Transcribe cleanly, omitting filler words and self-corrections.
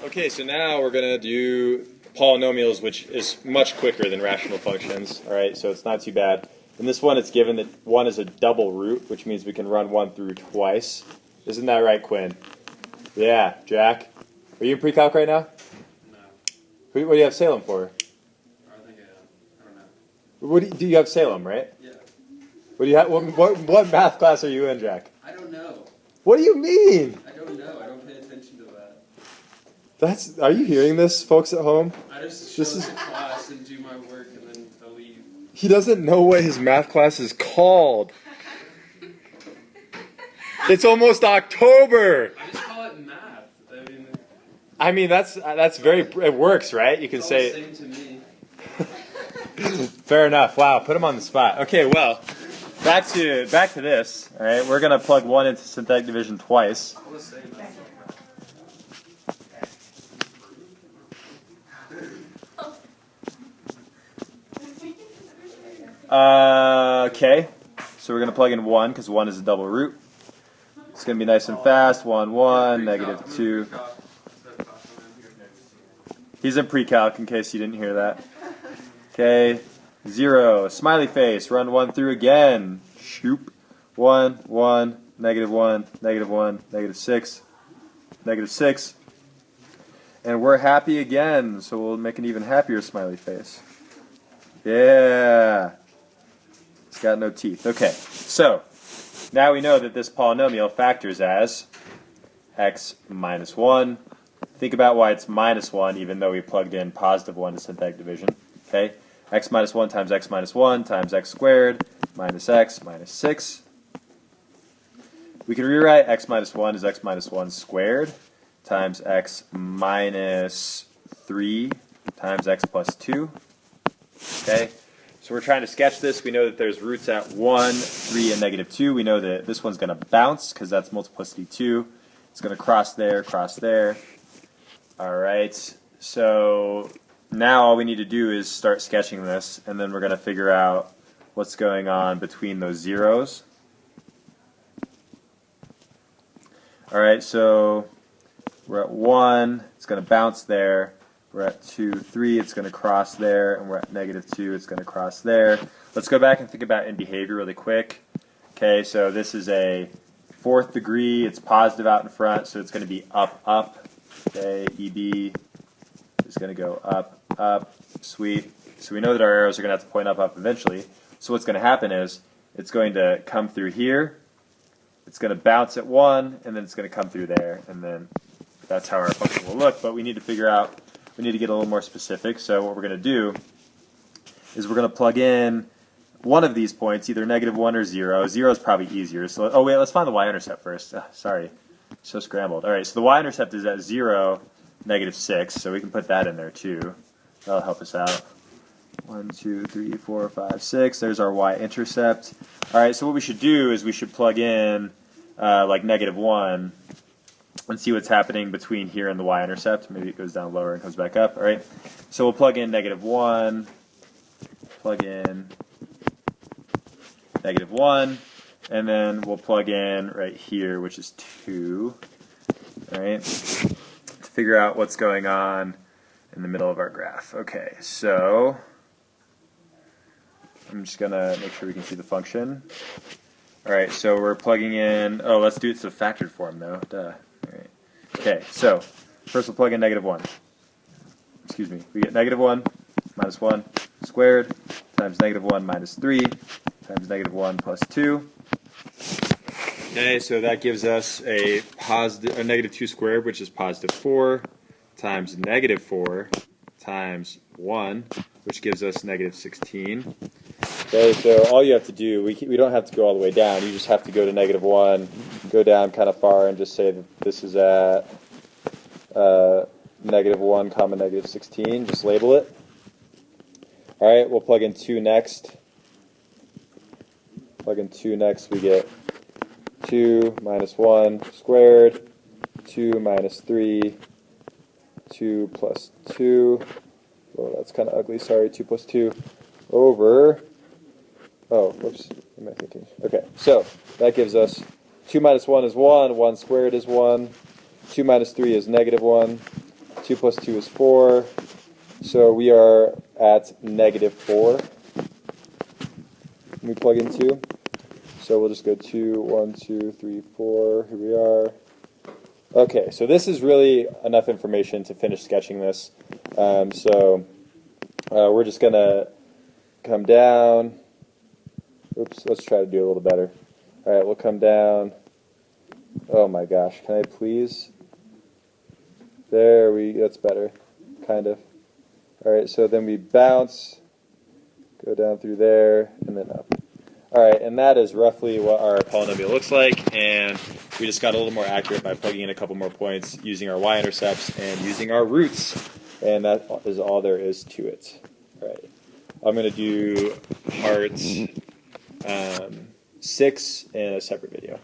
Okay, so now we're going to do polynomials, which is much quicker than rational functions. All right, so it's not too bad. In this one, it's given that 1 is a double root, which means we can run 1 through twice. Isn't that right, Quinn? Yeah, Jack? Are you in pre-calc right now? No. What do you have Salem for? I think I don't know. What do you have Salem, right? Yeah. What do you have? What math class are you in, Jack? I don't know. What do you mean? I don't know. I don't pay attention to that. Are you hearing this, folks at home? I just show up to class and do my work and then I leave. He doesn't know what his math class is called. It's almost October. I just call it math. I mean that's very, it works, right? You can it's say all the same to me. Fair enough. Wow, put him on the spot. Okay, well, back to this. All right, we're gonna plug 1 into synthetic division twice. All the same. Okay, so we're gonna plug in 1 because 1 is a double root. It's gonna be nice and fast. 1, 1, negative 2. He's in pre-calc in case you didn't hear that. Okay, 0, smiley face, run 1 through again. Shoop. 1, 1, negative 1, negative 1, negative 6, negative 6. And we're happy again, so we'll make an even happier smiley face. Yeah. It's got no teeth. Okay, so now we know that this polynomial factors as x minus 1. Think about why it's minus 1, even though we plugged in positive 1 to synthetic division. Okay, x minus 1 times x minus 1 times x squared minus x minus 6. We can rewrite x minus 1 as x minus 1 squared times x minus 3 times x plus 2. Okay, so we're trying to sketch this. We know that there's roots at 1, 3, and negative 2. We know that this one's going to bounce because that's multiplicity 2. It's going to cross there, cross there. All right, so now all we need to do is start sketching this, and then we're going to figure out what's going on between those zeros. All right, so we're at 1, it's going to bounce there. We're at 2, 3, it's going to cross there, and we're at negative 2, it's going to cross there. Let's go back and think about in behavior really quick. Okay, so this is a 4th degree, it's positive out in front, so it's going to be up, up. Okay, EB is going to go up, up, sweet. So we know that our arrows are going to have to point up, up eventually. So what's going to happen is it's going to come through here, it's going to bounce at 1, and then it's going to come through there, and then that's how our function will look. But we need to figure out, we need to get a little more specific. So what we're going to do is we're going to plug in one of these points, either negative 1 or 0. 0 is probably easier. So, oh wait, let's find the y-intercept first. Sorry. So scrambled. All right, so the y-intercept is at 0, negative 6, so we can put that in there too. That'll help us out. 1, 2, 3, 4, 5, 6. There's our y-intercept. All right, so what we should do is we should plug in like negative 1 and see what's happening between here and the y-intercept. Maybe it goes down lower and comes back up. All right, so we'll plug in negative 1, plug in negative 1. And then we'll plug in right here, which is 2, all right, to figure out what's going on in the middle of our graph. Okay, so I'm just going to make sure we can see the function. All right, so we're plugging in, oh, let's do it to factored form, though. Duh. All right. Okay, so first we'll plug in negative 1. Excuse me. We get negative 1 minus 1 squared times negative 1 minus 3 times negative 1 plus 2. Okay, so that gives us a negative 2 squared, which is positive 4, times negative 4 times 1, which gives us negative 16. Okay, so all you have to do, we don't have to go all the way down. You just have to go to negative 1, go down kind of far, and just say that this is at negative 1 comma negative 16. Just label it. All right, we'll plug in 2 next. Plug in 2 next, we get 2 minus 1 squared, 2 minus 3, 2 plus 2, oh, that's kind of ugly, sorry, 2 plus 2, over, oh, whoops, what am I thinking? Okay, so that gives us 2 minus 1 is 1, 1 squared is 1, 2 minus 3 is negative 1, 2 plus 2 is 4. So we are at -4. We plug in 2. So we'll just go 2, 1, 2, 3, 4. Here we are. Okay, so this is really enough information to finish sketching this. We're just going to come down. Oops, let's try to do a little better. All right, we'll come down. Oh my gosh, can I please? That's better, kind of. All right, so then we bounce, go down through there, and then up. All right, and that is roughly what our polynomial looks like, and we just got a little more accurate by plugging in a couple more points, using our y-intercepts, and using our roots, and that is all there is to it. All right, I'm going to do part 6 in a separate video.